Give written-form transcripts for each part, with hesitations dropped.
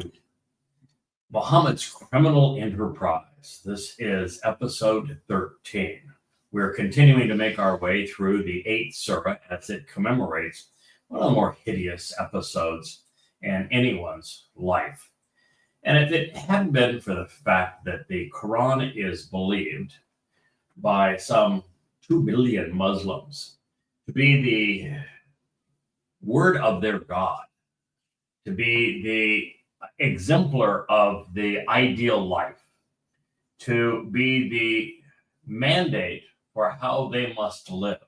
to Mohamad's Criminal Enterprise. This is episode 13. We're continuing to make our way through the 8th Surah as it commemorates one of the more hideous episodes in anyone's life. And if it hadn't been for the fact that the Quran is believed by some 2 billion Muslims to be the word of their God, to be the exemplar of the ideal life, to be the mandate for how they must live,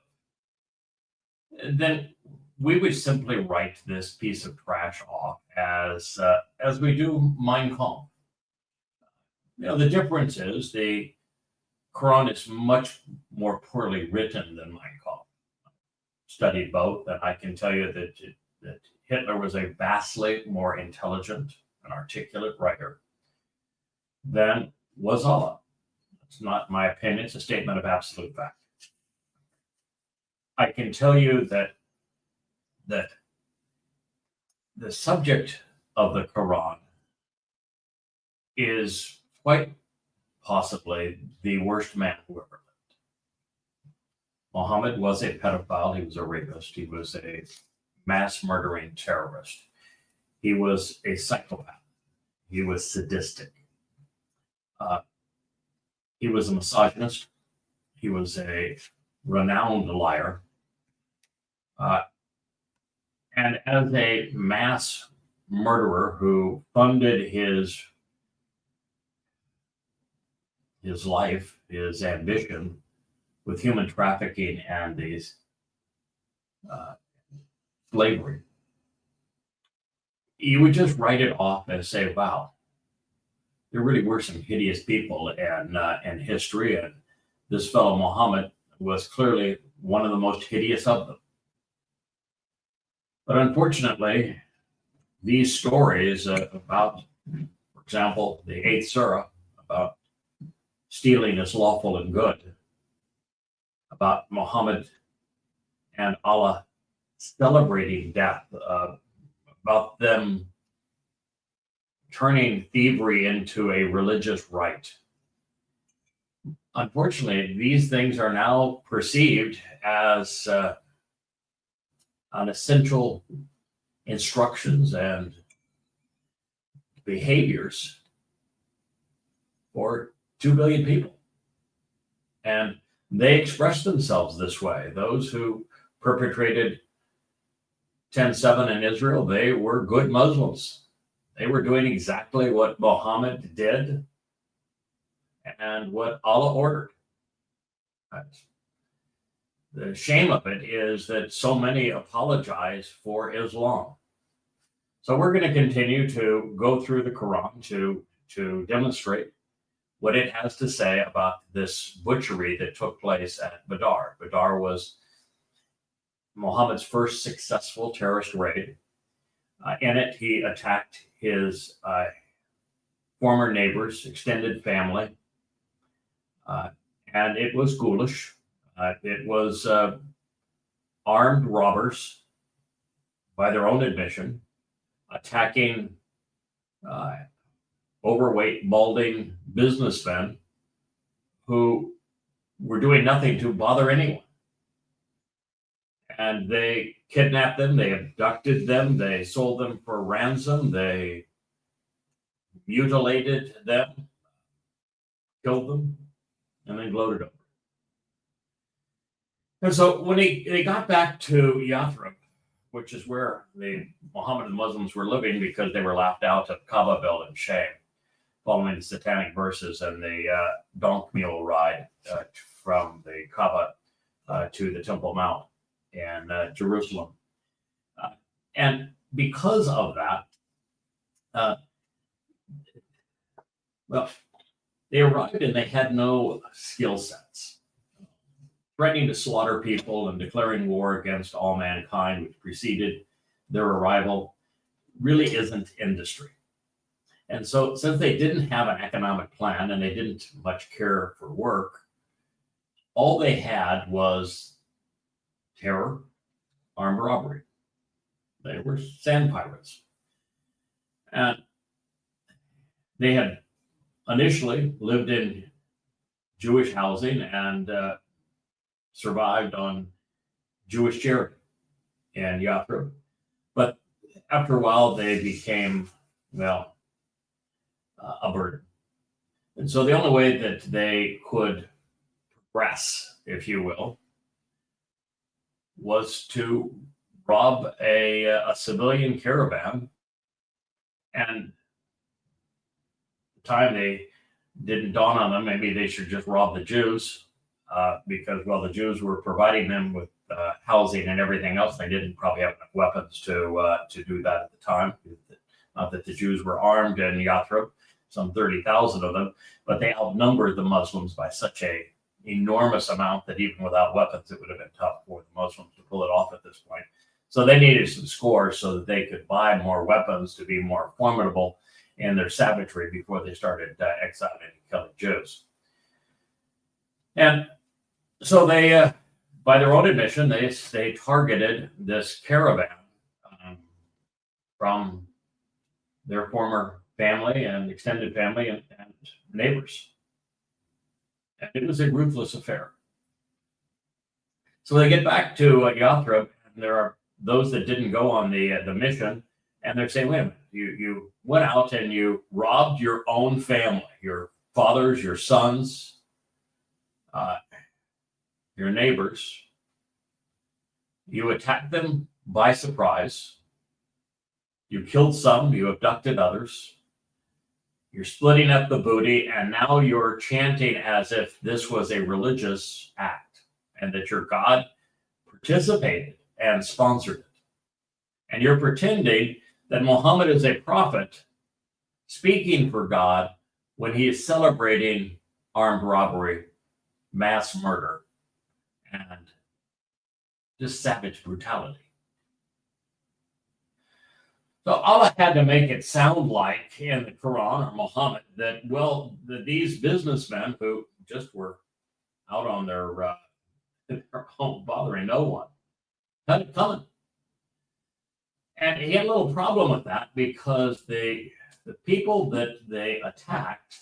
then we would simply write this piece of trash off as we do Mein Kampf. The difference is the Quran is much more poorly written than Mein Kampf. Studied both, and I can tell you that Hitler was a vastly more intelligent and articulate writer than was Allah. It's not my opinion, it's a statement of absolute fact. I can tell you that the subject of the Quran is quite possibly the worst man who ever lived. Muhammad was a pedophile, he was a rapist, he was a mass murdering terrorist. He was a psychopath. He was sadistic. He was a misogynist. He was a renowned liar. And as a mass murderer who funded his life, his ambition with human trafficking and these slavery, you would just write it off and say, wow, there really were some hideous people in history, and this fellow Muhammad was clearly one of the most hideous of them. But unfortunately, these stories about, for example, the 8th Surah, about stealing is lawful and good, about Muhammad and Allah celebrating death, about them turning thievery into a religious rite. Unfortunately, these things are now perceived as unessential instructions and behaviors for 2 billion people. And they express themselves this way. Those who perpetrated 10/7 in Israel, they were good Muslims. They were doing exactly what Muhammad did and what Allah ordered. The shame of it is that so many apologize for Islam. So we're going to continue to go through the Quran to demonstrate what it has to say about this butchery that took place at Badr. Badr was Muhammad's first successful terrorist raid. In it, he attacked his former neighbors, extended family, and it was ghoulish. It was armed robbers, by their own admission, attacking overweight, balding businessmen who were doing nothing to bother anyone. And they kidnapped them, they abducted them, they sold them for ransom, they mutilated them, killed them, and then gloated over. And so when he got back to Yathrib, which is where the Mohammedan Muslims were living because they were laughed out of Kaabaville in shame, following the satanic verses and the donk mule ride from the Kaaba to the Temple Mount in Jerusalem. And because of that, they arrived and they had no skill sets. Threatening to slaughter people and declaring war against all mankind, which preceded their arrival, really isn't industry. And so since they didn't have an economic plan and they didn't much care for work, all they had was terror, armed robbery. They were sand pirates. And they had initially lived in Jewish housing and survived on Jewish charity in Yathrib. But after a while, they became, well, a burden. And so the only way that they could progress, if you will, was to rob a civilian caravan. And at the time they didn't dawn on them, maybe they should just rob the Jews, because, well, the Jews were providing them with housing and everything else. They didn't probably have enough weapons to do that at the time. Not that the Jews were armed in Yathrib, some 30,000 of them, but they outnumbered the Muslims by such a enormous amount that even without weapons, it would have been tough for the Muslims to pull it off at this point. So they needed some scores so that they could buy more weapons to be more formidable in their savagery before they started exiling and killing Jews. And so they, by their own admission, they targeted this caravan from their former family and extended family and neighbors. And it was a ruthless affair. So they get back to Yathrib, and there are those that didn't go on the mission, and they're saying, wait a minute, you went out and you robbed your own family, your fathers, your sons, your neighbors. You attacked them by surprise. You killed some, you abducted others. You're splitting up the booty, and now you're chanting as if this was a religious act and that your God participated and sponsored it. And you're pretending that Muhammad is a prophet speaking for God when he is celebrating armed robbery, mass murder, and just savage brutality. So Allah had to make it sound like in the Quran or Muhammad that, well, these businessmen who just were out on their own, bothering no one, had it coming. And he had a little problem with that because the people that they attacked,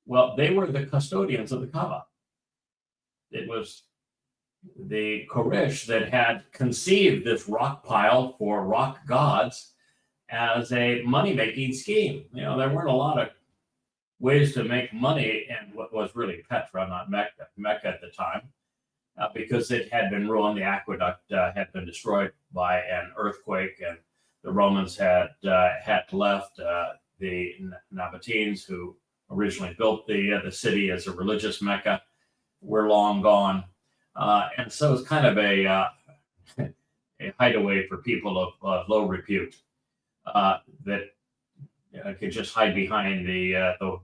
well, they were the custodians of the Kaaba. It was the Quraysh that had conceived this rock pile for rock gods as a money-making scheme. You know, there weren't a lot of ways to make money in what was really Petra, not Mecca at the time, because it had been ruined. The aqueduct had been destroyed by an earthquake, and the Romans had left. The Nabateans, who originally built the city as a religious Mecca, were long gone. And so it's kind of a hideaway for people of low repute that could just hide behind the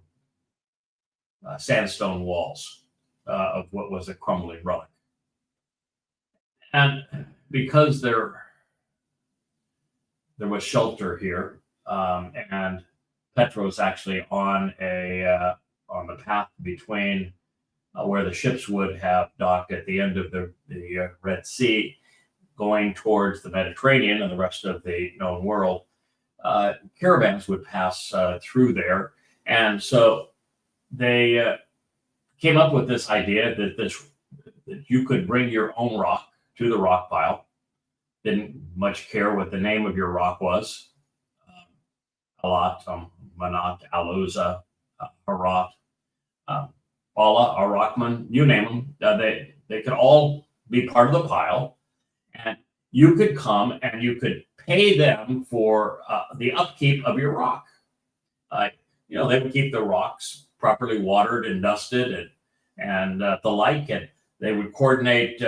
sandstone walls of what was a crumbling relic. And because there was shelter here, and Petra was actually on the path between where the ships would have docked at the end of the Red Sea, going towards the Mediterranean and the rest of the known world, caravans would pass through there. And so they came up with this idea that you could bring your own rock to the rock pile. Didn't much care what the name of your rock was. Alat, Manat, Aluza, Harat, Allah, Ar-Rahman, you name them. They could all be part of the pile. And you could come and you could pay them for the upkeep of your rock. They would keep the rocks properly watered and dusted and the like. And they would coordinate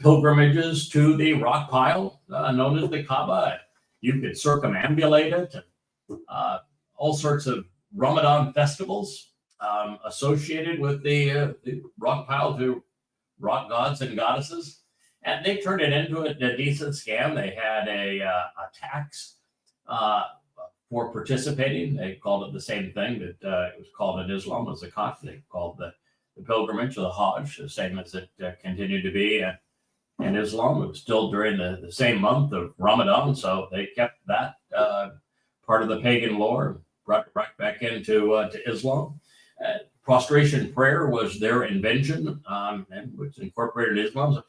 pilgrimages to the rock pile known as the Kaaba. You could circumambulate it. All sorts of Ramadan festivals associated with the rock pile to rock gods and goddesses. And they turned it into a decent scam. They had a tax for participating. They called it the same thing that it was called in Islam as zakat. They called the pilgrimage or the Hajj, the same as it continued to be in Islam. It was still during the same month of Ramadan, so they kept that part of the pagan lore. right back into to Islam. Prostration prayer was their invention, and was incorporated in Islam. So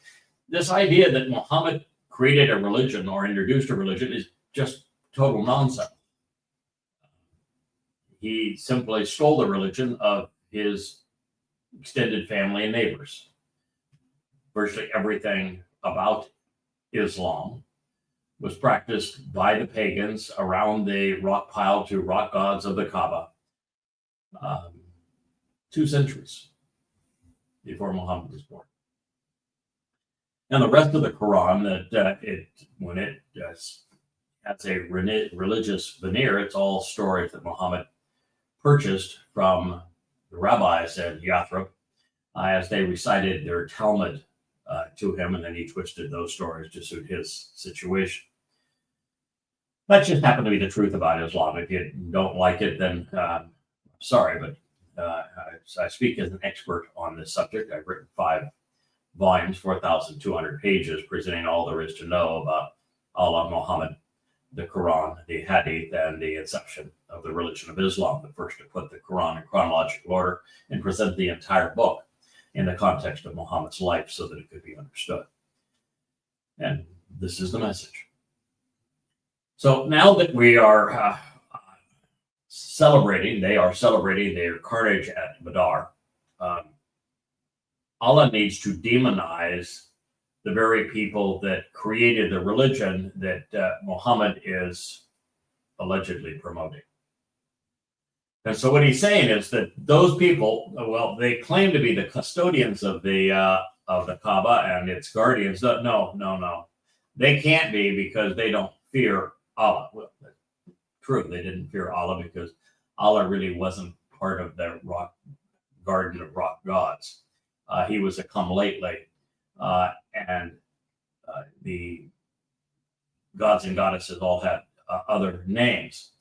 this idea that Muhammad created a religion or introduced a religion is just total nonsense. He simply stole the religion of his extended family and neighbors. Virtually everything about Islam was practiced by the pagans around the rock pile to rock gods of the Kaaba 2 centuries before Muhammad was born. And the rest of the Quran, when it has a religious veneer, it's all stories that Muhammad purchased from the rabbis at Yathrib as they recited their Talmud to him, and then he twisted those stories to suit his situation. That just happened to be the truth about Islam. If you don't like it, then sorry, but I speak as an expert on this subject. I've written 5 volumes, 4,200 pages, presenting all there is to know about Allah, Muhammad, the Quran, the Hadith, and the inception of the religion of Islam. The first to put the Quran in chronological order and present the entire book in the context of Muhammad's life so that it could be understood. And this is the message. So now that we are celebrating their carnage at Badr, Allah needs to demonize the very people that created the religion that Muhammad is allegedly promoting. And so what he's saying is that those people, well, they claim to be the custodians of the Kaaba and its guardians. No. They can't be because they don't fear Allah. Well, true, they didn't fear Allah because Allah really wasn't part of the garden of rock gods. He was a come lately, and the gods and goddesses all had other names.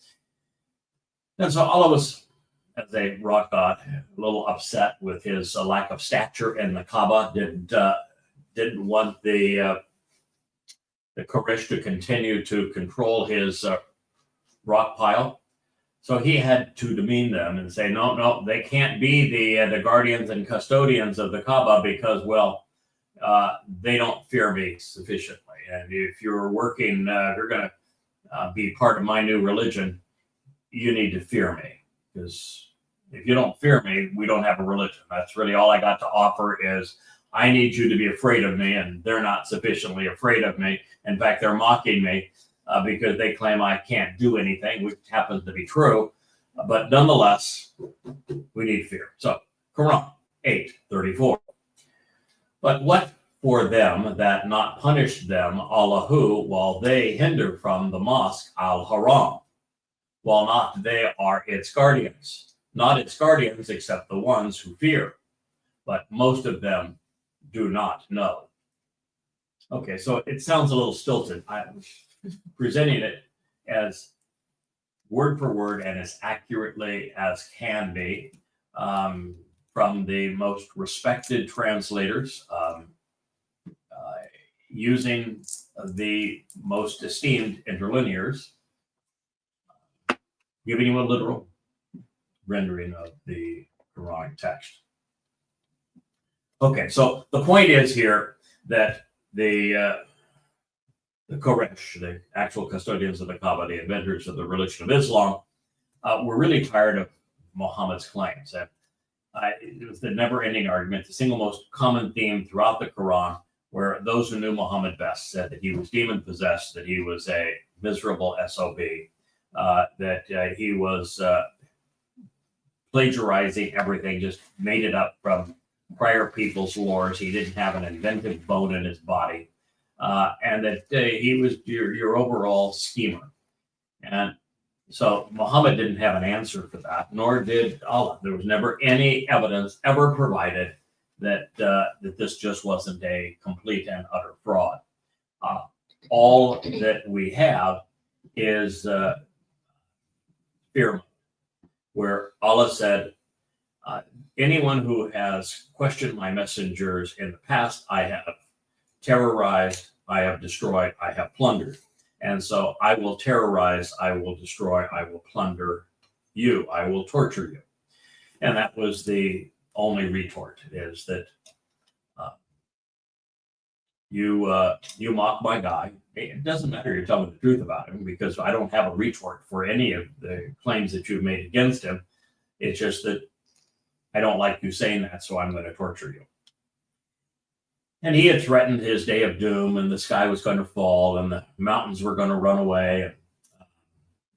And so Allah was, as a rock god, a little upset with his lack of stature in the Kaaba. Didn't want the Quraysh to continue to control his rock pile. So he had to demean them and say, no, they can't be the guardians and custodians of the Kaaba because, well, they don't fear me sufficiently. And if you're working, you're going to be part of my new religion, you need to fear me. Because if you don't fear me, we don't have a religion. That's really all I got to offer is I need you to be afraid of me, and they're not sufficiently afraid of me. In fact, they're mocking me because they claim I can't do anything, which happens to be true. But nonetheless, we need fear. So, Quran 8:34. But what for them that not punish them, Allahu, while they hinder from the mosque al-Haram, while not they are its guardians, not its guardians except the ones who fear, but most of them do not know. Okay, so it sounds a little stilted. I'm presenting it as word for word and as accurately as can be from the most respected translators, using the most esteemed interlinears, giving you a literal rendering of the Quranic text. Okay, so the point is here that the Quraysh, the actual custodians of the Kaaba, the inventors of the religion of Islam, were really tired of Muhammad's claims. And it was the never-ending argument, the single most common theme throughout the Quran, where those who knew Muhammad best said that he was demon-possessed, that he was a miserable SOB, that he was plagiarizing everything, just made it up from prior people's lores. He didn't have an inventive bone in his body, and that he was your overall schemer. And so Muhammad didn't have an answer for that, nor did Allah. There was never any evidence ever provided that this just wasn't a complete and utter fraud. All that we have is fear, where Allah said, anyone who has questioned my messengers in the past, I have terrorized, I have destroyed, I have plundered. And so I will terrorize, I will destroy, I will plunder you. I will torture you. And that was the only retort, is that you mock my guy. It doesn't matter you're telling the truth about him, because I don't have a retort for any of the claims that you've made against him. It's just that I don't like you saying that, so I'm going to torture you. And he had threatened his day of doom, and the sky was going to fall, and the mountains were going to run away,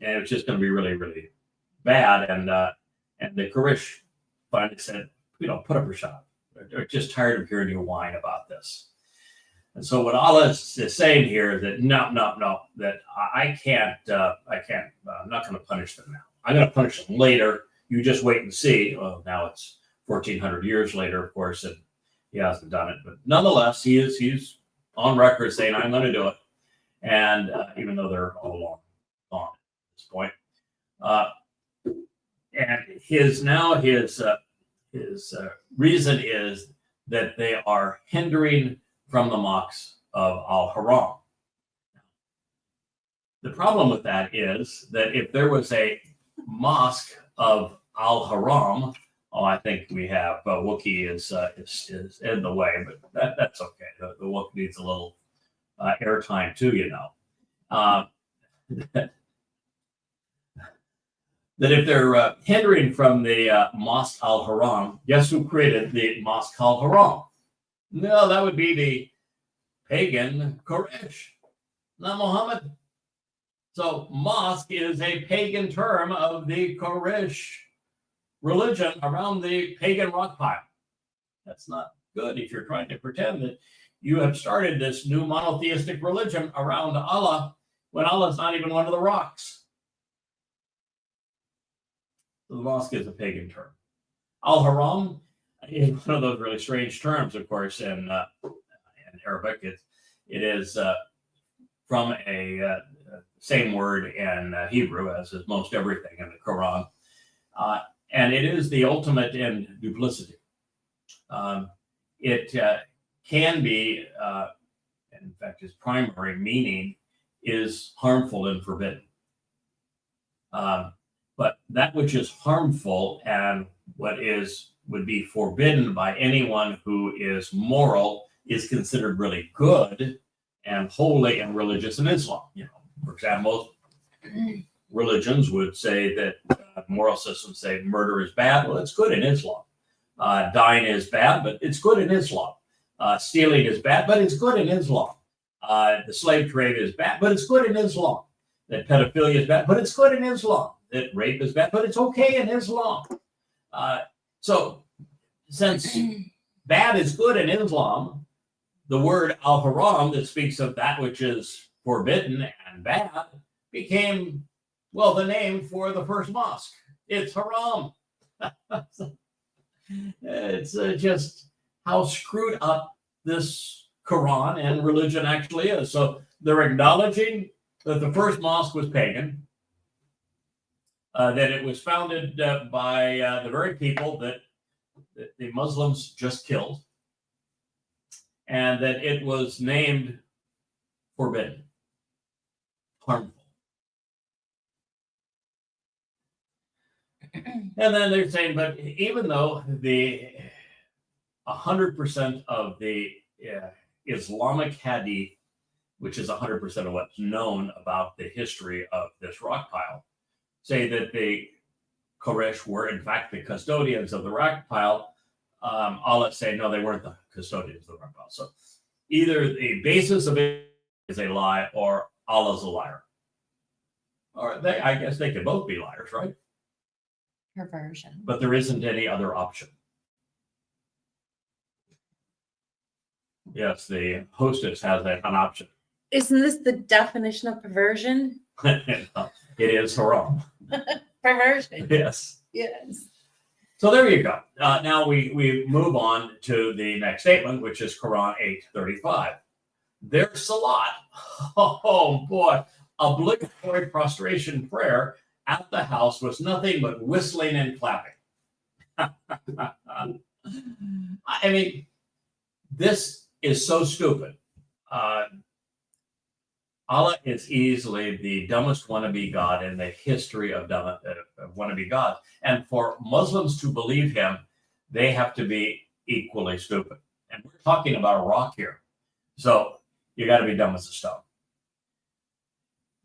and it was just going to be really, really bad. And the Kurish finally said, put up your shop. They're just tired of hearing you whine about this. And so what Allah is saying here is that no, that I can't, I'm not going to punish them now. I'm going to punish them later. You just wait and see. Well, now it's 1,400 years later, of course, and he hasn't done it. But nonetheless, he's on record saying, I'm going to do it. And even though they're all long gone at this point. And his reason is that they are hindering from the mosques of Al-Haram. The problem with that is that if there was a mosque of Al-Haram, I think we have Wookiee is in the way, but that's okay. The Wookiee needs a little airtime too, that if they're hindering from the Mosque Al-Haram, guess who created the Mosque Al-Haram? No, that would be the pagan Quraysh, not Muhammad. So mosque is a pagan term of the Quraysh religion around the pagan rock pile. That's not good if you're trying to pretend that you have started this new monotheistic religion around Allah when Allah is not even one of the rocks. So the mosque is a pagan term. Al-Haram is one of those really strange terms, of course, in Arabic. It is from a same word in Hebrew, as is most everything in the Quran. And it is the ultimate in duplicity. It can be, in fact, its primary meaning is harmful and forbidden. But that which is harmful and what would be forbidden by anyone who is moral is considered really good and holy and religious in Islam. For example, most religions would say that moral systems say murder is bad. Well, it's good in Islam. Dying is bad, but it's good in Islam. Stealing is bad, but it's good in Islam. The slave trade is bad, but it's good in Islam. That pedophilia is bad, but it's good in Islam. That rape is bad, but it's okay in Islam. So since bad is good in Islam, the word al-haram that speaks of that which is forbidden and bad became, well, the name for the first mosque. It's haram. It's just how screwed up this Quran and religion actually is. So they're acknowledging that the first mosque was pagan, that it was founded by the very people that the Muslims just killed, and that it was named forbidden, harmful. And then they're saying, but even though the 100% of the Islamic hadith, which is 100% of what's known about the history of this rock pile, say that the Quraysh were in fact the custodians of the rock pile, Allah say no, they weren't the custodians of the rock pile. So either the basis of it is a lie or Allah's a liar. Or I guess they could both be liars, right? Perversion. But there isn't any other option. Yes, the hostess has an option. Isn't this the definition of perversion? It is haram. Perversion. Yes. Yes. So there you go. Now we move on to the next statement, which is Quran 8:35. Their salat, oh boy, obligatory prostration prayer at the house was nothing but whistling and clapping. I mean, this is so stupid. Allah is easily the dumbest wannabe God in the history of wannabe gods. And for Muslims to believe him, they have to be equally stupid. And we're talking about a rock here. So you got to be dumb as a stone.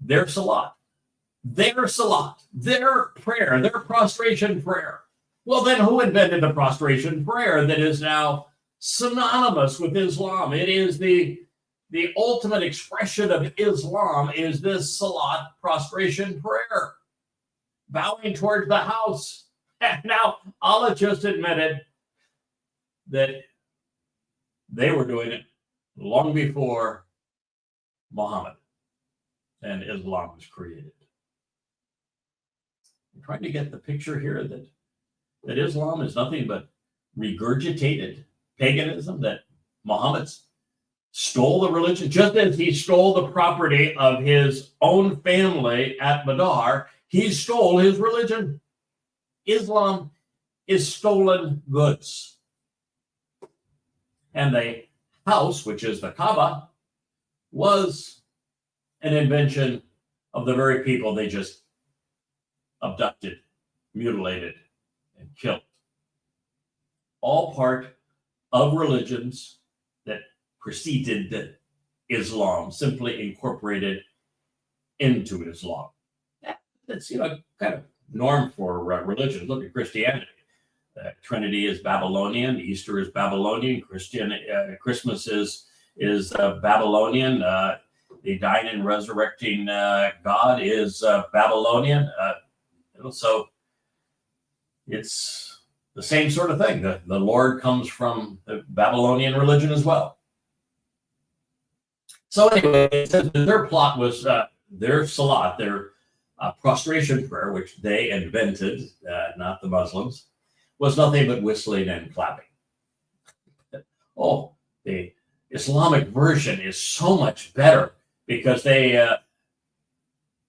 Their salat, their prayer, their prostration prayer. Well, then who invented the prostration prayer that is now synonymous with Islam? It is the ultimate expression of Islam is this salat prostration prayer, bowing towards the house. And now Allah just admitted that they were doing it long before Muhammad and Islam was created. I'm trying to get the picture here that Islam is nothing but regurgitated paganism, that Muhammad stole the religion, just as he stole the property of his own family at Badr, he stole his religion. Islam is stolen goods. And the house, which is the Kaaba, was an invention of the very people they just abducted, mutilated, and killed. All part of religions that preceded Islam, simply incorporated into Islam. That's kind of norm for religion. Look at Christianity. Trinity is Babylonian, Easter is Babylonian, Christmas is Babylonian. The dying and resurrecting God is Babylonian. So it's the same sort of thing. The Lord comes from the Babylonian religion as well. So anyway, it says their plot was their salat, their prostration prayer, which they invented, not the Muslims, was nothing but whistling and clapping. Oh, the Islamic version is so much better because they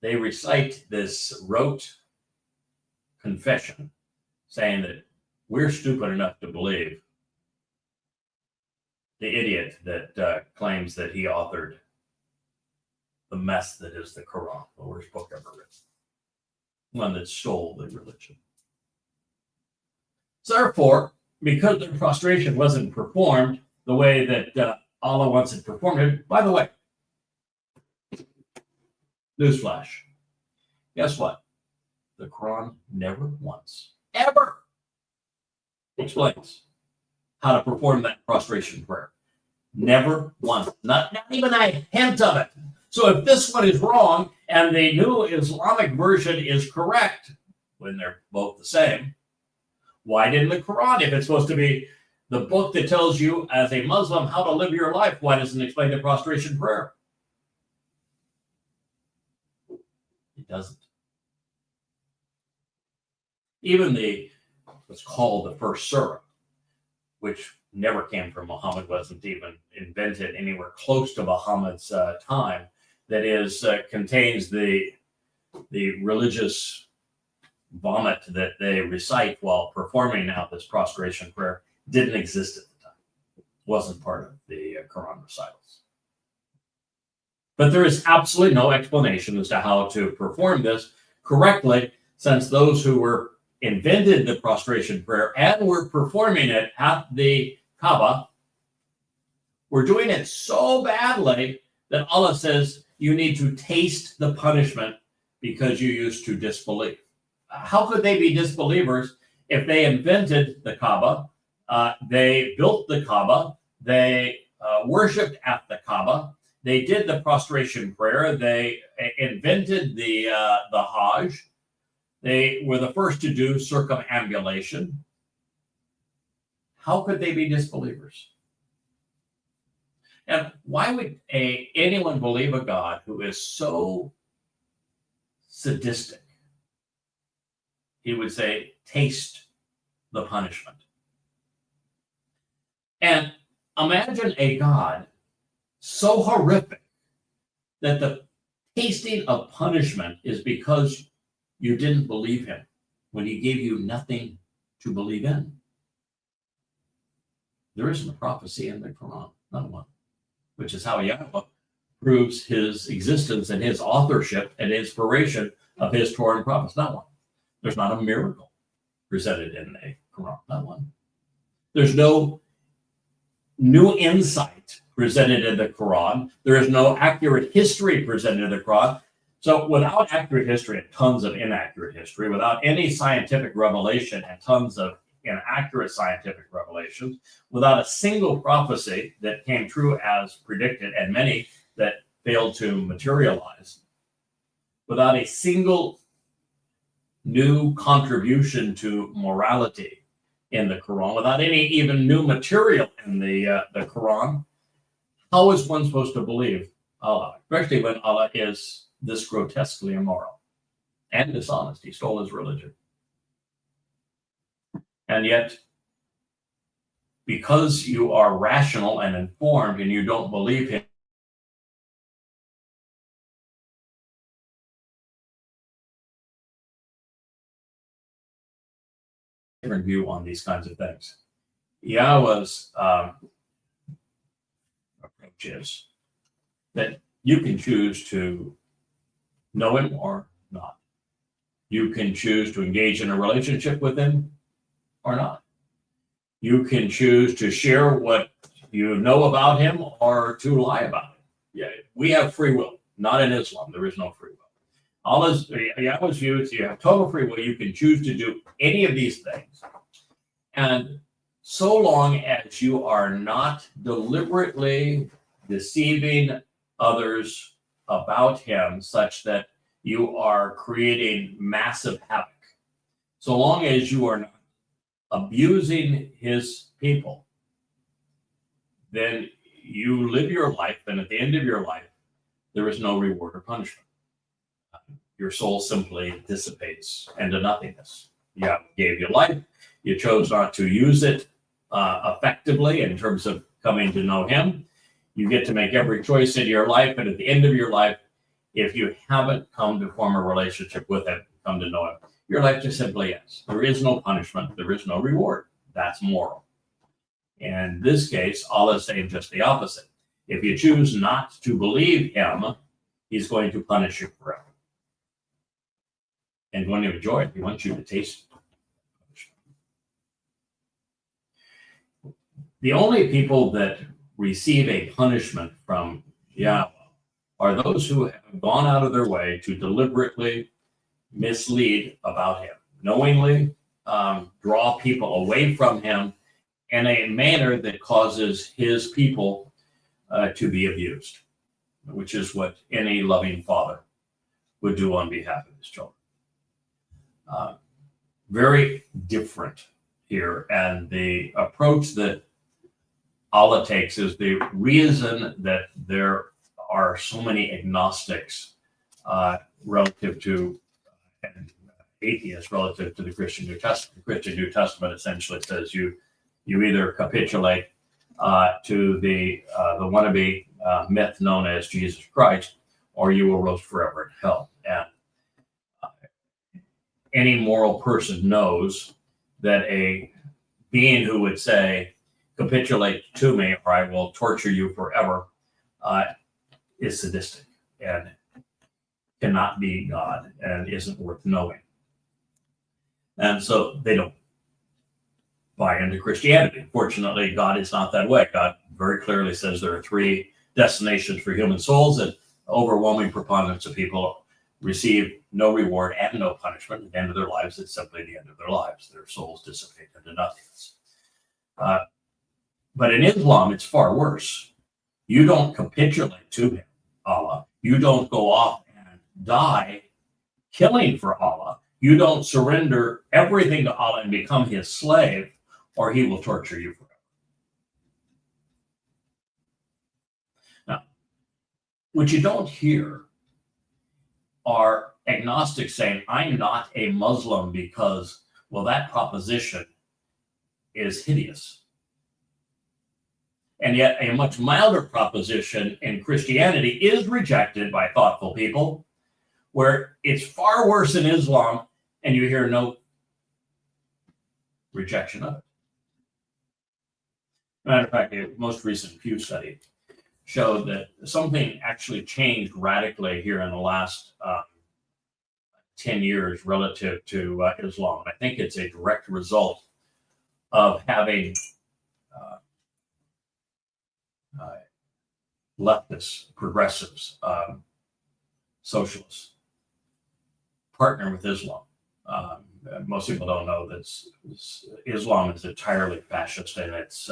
recite this rote confession saying that we're stupid enough to believe the idiot that claims that he authored the mess that is the Quran, the worst book ever written, one that stole the religion. So therefore, because the prostration wasn't performed the way that Allah wants it performed, by the way, newsflash, guess what? The Quran never once, ever explains how to perform that prostration prayer. Never once, not even a hint of it. So if this one is wrong and the new Islamic version is correct, when they're both the same, why didn't the Quran, if it's supposed to be the book that tells you as a Muslim how to live your life, why doesn't it explain the prostration prayer? It doesn't. Even what's called the first surah, which never came from Muhammad, wasn't even invented anywhere close to Muhammad's time, that is contains the religious vomit that they recite while performing now this prostration prayer, didn't exist at the time. Wasn't part of the Quran recitals. But there is absolutely no explanation as to how to perform this correctly, since those who invented the prostration prayer and were performing it at the Kaaba were doing it so badly that Allah says you need to taste the punishment because you used to disbelieve. How could they be disbelievers if they invented the Kaaba, they built the Kaaba, they worshipped at the Kaaba, they did the prostration prayer, they invented the Hajj, they were the first to do circumambulation. How could they be disbelievers? And why would anyone believe a God who is so sadistic? He would say, taste the punishment. And imagine a God so horrific that the tasting of punishment is because you didn't believe him when he gave you nothing to believe in. There isn't a prophecy in the Quran, not one, which is how Yahweh proves his existence and his authorship and inspiration of his Torah and prophets? Not one. There's not a miracle presented in the Quran. Not one. There's no new insight presented in the Quran. There is no accurate history presented in the Quran. So without accurate history and tons of inaccurate history, without any scientific revelation and tons of inaccurate scientific revelations, without a single prophecy that came true as predicted and many that failed to materialize, without a single new contribution to morality in the Quran, without any even new material in the Quran, how is one supposed to believe Allah, especially when Allah is this grotesquely immoral and dishonest? He stole his religion. And yet, because you are rational and informed and you don't believe him, different view on these kinds of things. Yahweh's approach is that you can choose to know him or not. You can choose to engage in a relationship with him or not. You can choose to share what you know about him or to lie about him. Yeah, we have free will. Not in Islam. There is no free will. Yahweh's view is you have total free will. You can choose to do any of these things. And so long as you are not deliberately deceiving others about him such that you are creating massive havoc, so long as you are not abusing his people, then you live your life, and at the end of your life, there is no reward or punishment. Your soul simply dissipates into nothingness. Yeah, gave you life. You chose not to use it effectively in terms of coming to know him. You get to make every choice in your life, and at the end of your life, if you haven't come to form a relationship with him, come to know him, your life just simply ends. There is no punishment. There is no reward. That's moral. In this case, Allah is saying just the opposite. If you choose not to believe him, he's going to punish you forever. And when you enjoy it, he wants you to taste it. The only people that receive a punishment from Yahweh are those who have gone out of their way to deliberately mislead about him, knowingly draw people away from him in a manner that causes his people to be abused, which is what any loving father would do on behalf of his children. Very different here. And the approach that Allah takes is the reason that there are so many agnostics relative to and atheists relative to the Christian New Testament. The Christian New Testament essentially says you either capitulate to the wannabe myth known as Jesus Christ, or you will roast forever in hell. And any moral person knows that a being who would say, capitulate to me or I will torture you forever, is sadistic and cannot be God and isn't worth knowing. And so they don't buy into Christianity. Fortunately, God is not that way. God very clearly says there are three destinations for human souls, and overwhelming preponderance of people receive no reward and no punishment. At the end of their lives, it's simply the end of their lives. Their souls dissipate into nothingness. But in Islam, it's far worse. You don't capitulate to him, Allah. You don't go off and die killing for Allah. You don't surrender everything to Allah and become his slave, or he will torture you forever. Now, what you don't hear are agnostics saying, I'm not a Muslim because, well, that proposition is hideous. And yet a much milder proposition in Christianity is rejected by thoughtful people, where it's far worse in Islam, and you hear no rejection of it. Matter of fact, the most recent Pew study showed that something actually changed radically here in the last 10 years relative to Islam. I think it's a direct result of having leftists, progressives, socialists partner with Islam. Most people don't know that Islam is entirely fascist in its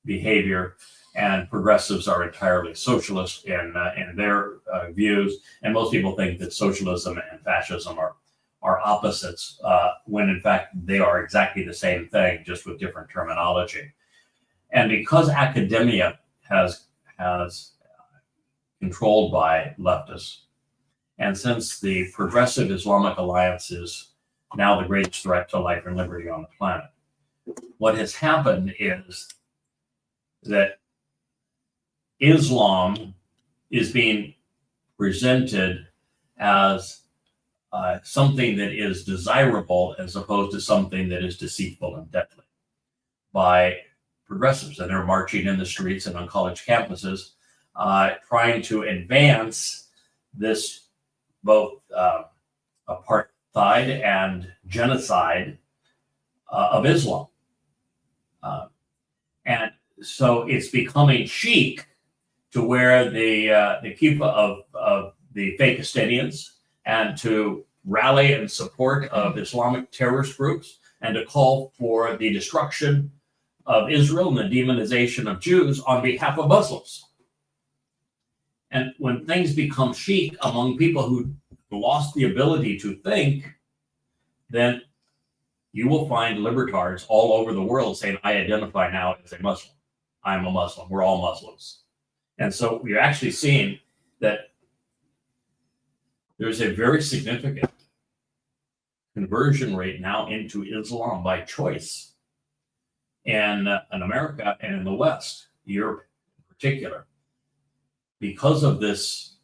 behavior, and progressives are entirely socialist in their views. And most people think that socialism and fascism are opposites, when in fact they are exactly the same thing, just with different terminology. And because academia has controlled by leftists, and since the Progressive Islamic Alliance is now the greatest threat to life and liberty on the planet, what has happened is that Islam is being presented as something that is desirable as opposed to something that is deceitful and deadly by progressives. And they're marching in the streets and on college campuses trying to advance this both apartheid and genocide of Islam. And so it's becoming chic to wear the kippah of the Fakistinians and to rally in support of Islamic terrorist groups and to call for the destruction of Israel and the demonization of Jews on behalf of Muslims. And when things become chic among people who lost the ability to think, then you will find libertards all over the world saying, I identify now as a Muslim. I'm a Muslim. We're all Muslims. And so we're actually seeing that there's a very significant conversion rate now into Islam by choice in America and in the West, Europe in particular, because of this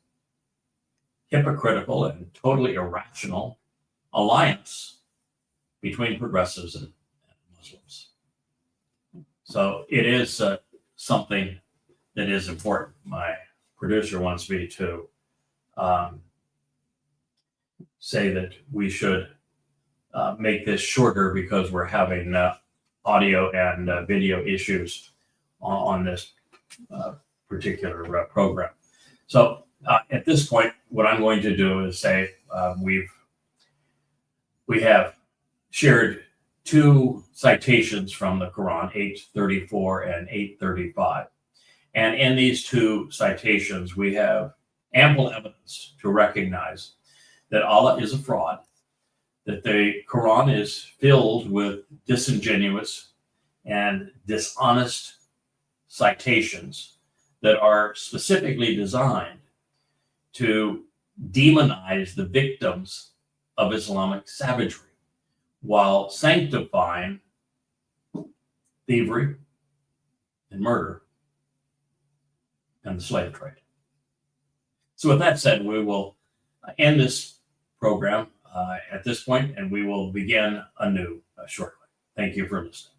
hypocritical and totally irrational alliance between progressives and Muslims. So it is something that is important. My producer wants me to say that we should make this shorter because we're having audio and video issues on this particular program. So at this point, what I'm going to do is say we have shared two citations from the Quran, 834 and 835. And in these two citations, we have ample evidence to recognize that Allah is a fraud, that the Quran is filled with disingenuous and dishonest citations that are specifically designed to demonize the victims of Islamic savagery while sanctifying thievery and murder and the slave trade. So with that said, we will end this program at this point, and we will begin anew shortly. Thank you for listening.